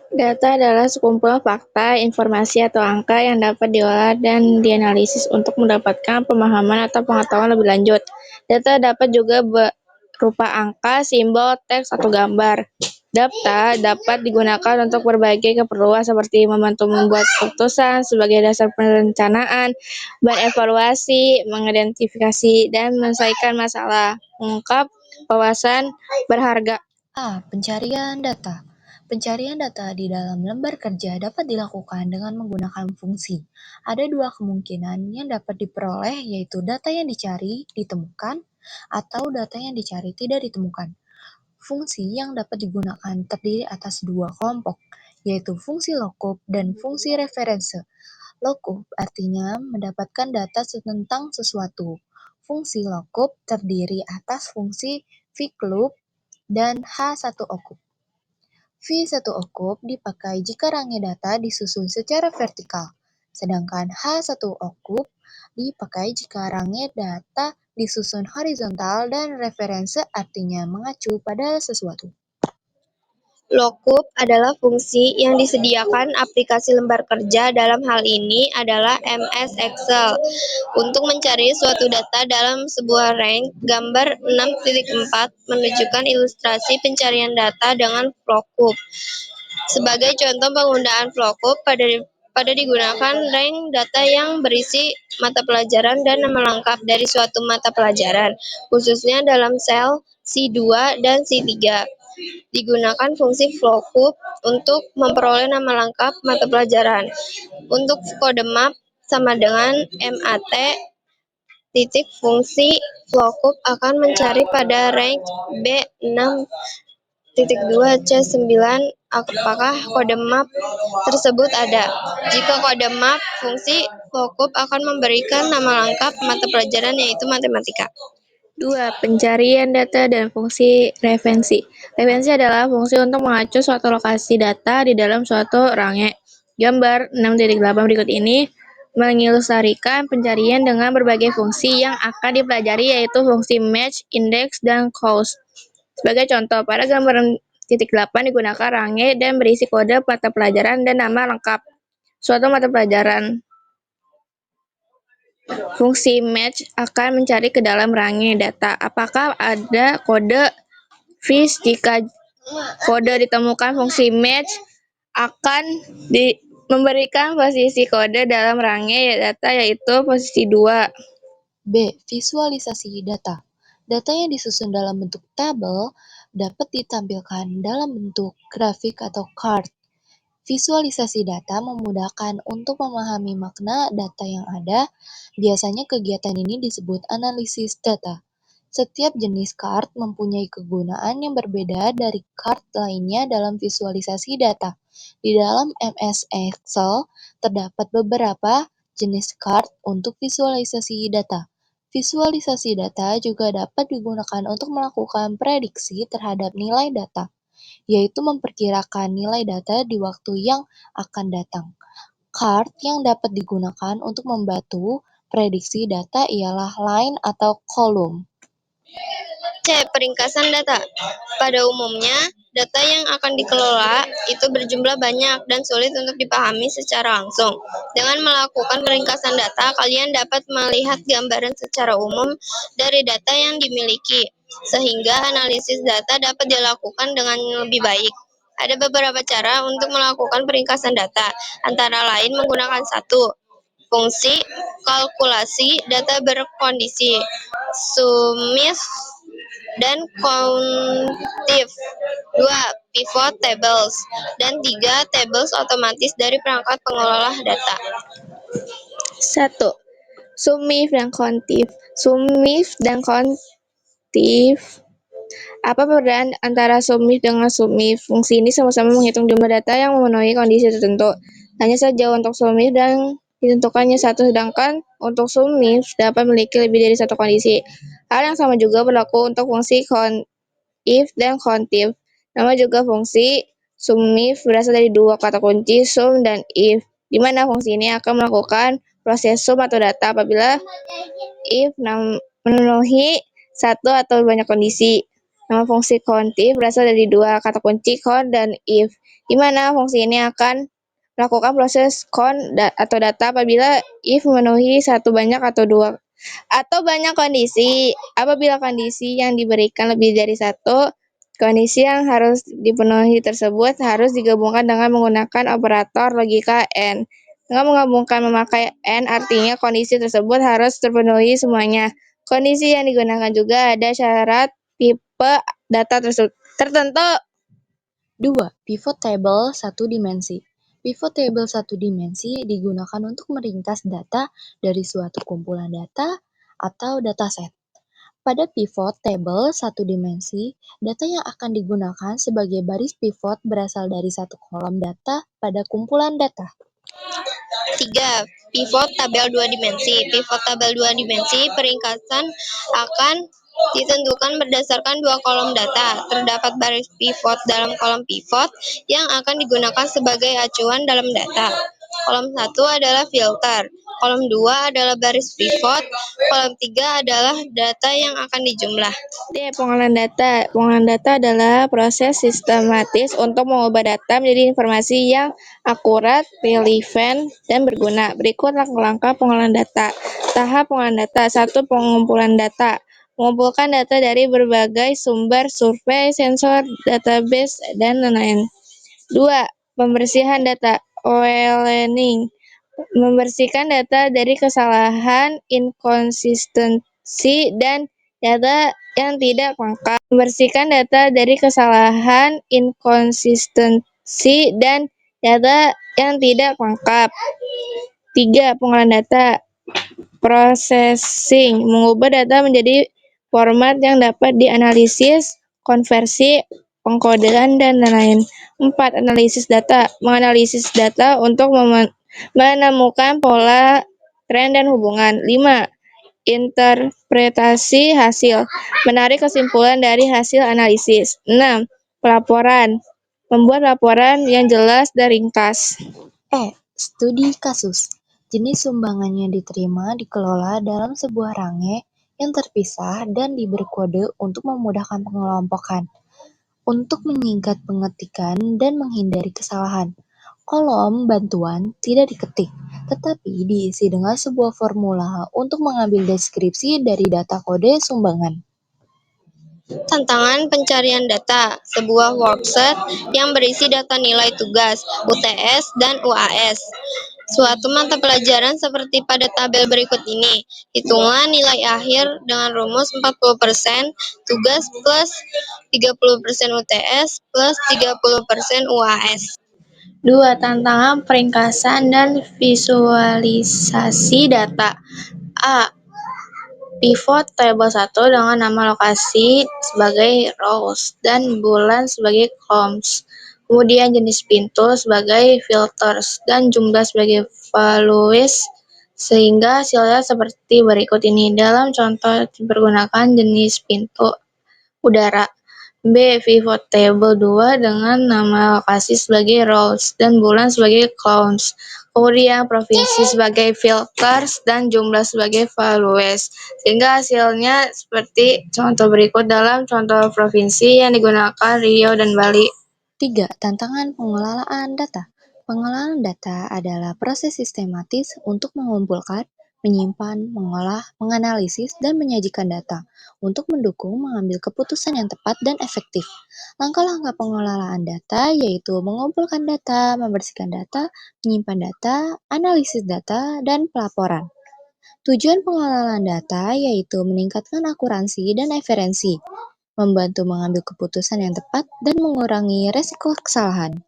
Data adalah sekumpulan fakta, informasi, atau angka yang dapat diolah dan dianalisis untuk mendapatkan pemahaman atau pengetahuan lebih lanjut. Data dapat juga berupa angka, simbol, teks, atau gambar. Data dapat digunakan untuk berbagai keperluan seperti membantu membuat keputusan sebagai dasar perencanaan, berevaluasi, mengidentifikasi, dan menyelesaikan masalah, mengungkap wawasan berharga. Pencarian data. Pencarian data di dalam lembar kerja dapat dilakukan dengan menggunakan fungsi. Ada dua kemungkinan yang dapat diperoleh, yaitu data yang dicari ditemukan atau data yang dicari tidak ditemukan. Fungsi yang dapat digunakan terdiri atas dua kelompok, yaitu fungsi lookup dan fungsi referense. Lookup artinya mendapatkan data tentang sesuatu. Fungsi lookup terdiri atas fungsi vCloop dan H1OKUP. V1OKUP dipakai jika range data disusun secara vertikal, sedangkan H1OKUP dipakai jika range data disusun horizontal dan referense artinya mengacu pada sesuatu. Lookup adalah fungsi yang disediakan aplikasi lembar kerja, dalam hal ini adalah MS Excel, untuk mencari suatu data dalam sebuah range. Gambar 6.4 menunjukkan ilustrasi pencarian data dengan lookup. Sebagai contoh penggunaan lookup pada digunakan range data yang berisi mata pelajaran dan nama lengkap dari suatu mata pelajaran, khususnya dalam sel C2 dan C3. Digunakan fungsi lookup untuk memperoleh nama lengkap mata pelajaran. Untuk kode map sama dengan MAT, fungsi lookup akan mencari pada range B6.2C9 apakah kode map tersebut ada. Jika kode map, fungsi lookup akan memberikan nama lengkap mata pelajaran, yaitu matematika. 2. Pencarian data dan fungsi referensi. Referensi adalah fungsi untuk mengacu suatu lokasi data di dalam suatu range. Gambar 6.8 berikut ini mengilustrasikan pencarian dengan berbagai fungsi yang akan dipelajari, yaitu fungsi match, index, dan cause. Sebagai contoh, pada gambar 8 digunakan range dan berisi kode mata pelajaran dan nama lengkap suatu mata pelajaran. Fungsi match akan mencari ke dalam range data apakah ada kode fish. Jika kode ditemukan, fungsi match akan memberikan posisi kode dalam range data, yaitu posisi 2. B. Visualisasi data. Data yang disusun dalam bentuk tabel dapat ditampilkan dalam bentuk grafik atau chart. Visualisasi data memudahkan untuk memahami makna data yang ada. Biasanya kegiatan ini disebut analisis data. Setiap jenis chart mempunyai kegunaan yang berbeda dari chart lainnya dalam visualisasi data. Di dalam MS Excel terdapat beberapa jenis chart untuk visualisasi data. Visualisasi data juga dapat digunakan untuk melakukan prediksi terhadap nilai data, yaitu memperkirakan nilai data di waktu yang akan datang. Chart yang dapat digunakan untuk membantu prediksi data ialah line atau kolom. C. Peringkasan data. Pada umumnya, data yang akan dikelola itu berjumlah banyak dan sulit untuk dipahami secara langsung. Dengan melakukan peringkasan data, kalian dapat melihat gambaran secara umum dari data yang dimiliki, sehingga analisis data dapat dilakukan dengan lebih baik. Ada beberapa cara untuk melakukan peringkasan data, antara lain menggunakan 1. Fungsi kalkulasi data berkondisi, SUMIF, dan countif. 2. Pivot tables. Dan 3. Tables otomatis dari perangkat pengelola data. 1. SUMIF dan countif. SUMIF dan countif. Apa perbedaan antara SUMIF dengan SUMIF? Fungsi ini sama-sama menghitung jumlah data yang memenuhi kondisi tertentu. Hanya saja untuk SUMIF dan ditentukannya 1, sedangkan untuk SUMIF dapat memiliki lebih dari satu kondisi. Hal yang sama juga berlaku untuk fungsi countif dan countif. Nama juga fungsi SUMIF berasal dari dua kata kunci sum dan if, di mana fungsi ini akan melakukan proses sum atau data apabila if memenuhi satu atau banyak kondisi. Nama fungsi countif berasal dari dua kata kunci count dan if, di mana fungsi ini akan melakukan proses count atau data apabila if memenuhi satu banyak atau dua atau banyak kondisi. Apabila kondisi yang diberikan lebih dari satu, kondisi yang harus dipenuhi tersebut harus digabungkan dengan menggunakan operator logika AND. Dengan menggabungkan memakai AND, artinya kondisi tersebut harus terpenuhi semuanya. Kondisi yang digunakan juga ada syarat tipe data tertentu. 2. Pivot table satu dimensi. Pivot table satu dimensi digunakan untuk meringkas data dari suatu kumpulan data atau dataset. Pada pivot table satu dimensi, data yang akan digunakan sebagai baris pivot berasal dari satu kolom data pada kumpulan data. 3. Pivot tabel 2 dimensi. Pivot tabel 2 dimensi peringkasan akan ditentukan berdasarkan dua kolom data. Terdapat baris pivot dalam kolom pivot yang akan digunakan sebagai acuan dalam data. Kolom 1 adalah filter, kolom 2 adalah baris pivot, kolom 3 adalah data yang akan dijumlah. D. Pengolahan data. Pengolahan data adalah proses sistematis untuk mengubah data menjadi informasi yang akurat, relevan, dan berguna. Berikut langkah-langkah pengolahan data. Tahap pengolahan data. 1. Pengumpulan data. Mengumpulkan data dari berbagai sumber, survei, sensor, database, dan lain-lain. 2. Pembersihan data. Cleaning. Membersihkan data dari kesalahan, inkonsistensi, dan data yang tidak lengkap. Membersihkan data dari kesalahan, inkonsistensi, dan data yang tidak lengkap. 3. Pengolahan data. Processing. Mengubah data menjadi format yang dapat dianalisis, konversi, pengkodean, dan lain-lain. 4. Analisis data. Menganalisis data untuk menemukan pola, tren, dan hubungan. 5. Interpretasi hasil. Menarik kesimpulan dari hasil analisis. 6. Pelaporan. Membuat laporan yang jelas dan ringkas. Studi kasus. Jenis sumbangan yang diterima dikelola dalam sebuah range yang terpisah dan diberi kode untuk memudahkan pengelompokan. Untuk menyingkat pengetikan dan menghindari kesalahan, kolom bantuan tidak diketik, tetapi diisi dengan sebuah formula untuk mengambil deskripsi dari data kode sumbangan. Tantangan pencarian data, sebuah worksheet yang berisi data nilai tugas, UTS, dan UAS. Suatu mata pelajaran seperti pada tabel berikut ini. Hitunglah nilai akhir dengan rumus 40% tugas plus 30% UTS plus 30% UAS. 2. Tantangan peringkasan dan visualisasi data. A. Pivot table 1 dengan nama lokasi sebagai rows dan bulan sebagai columns. Kemudian jenis pintu sebagai filters dan jumlah sebagai values, sehingga hasilnya seperti berikut ini. Dalam contoh dipergunakan jenis pintu udara. B. Pivot table 2 dengan nama lokasi sebagai rows dan bulan sebagai columns. Kemudian provinsi sebagai filters dan jumlah sebagai values. Sehingga hasilnya seperti contoh berikut. Dalam contoh provinsi yang digunakan Riau dan Bali. 3. Tantangan pengelolaan data. Pengelolaan data adalah proses sistematis untuk mengumpulkan, menyimpan, mengolah, menganalisis, dan menyajikan data untuk mendukung mengambil keputusan yang tepat dan efektif. Langkah-langkah pengelolaan data yaitu mengumpulkan data, membersihkan data, menyimpan data, analisis data, dan pelaporan. Tujuan pengelolaan data yaitu meningkatkan akuransi dan referensi, membantu mengambil keputusan yang tepat, dan mengurangi resiko kesalahan.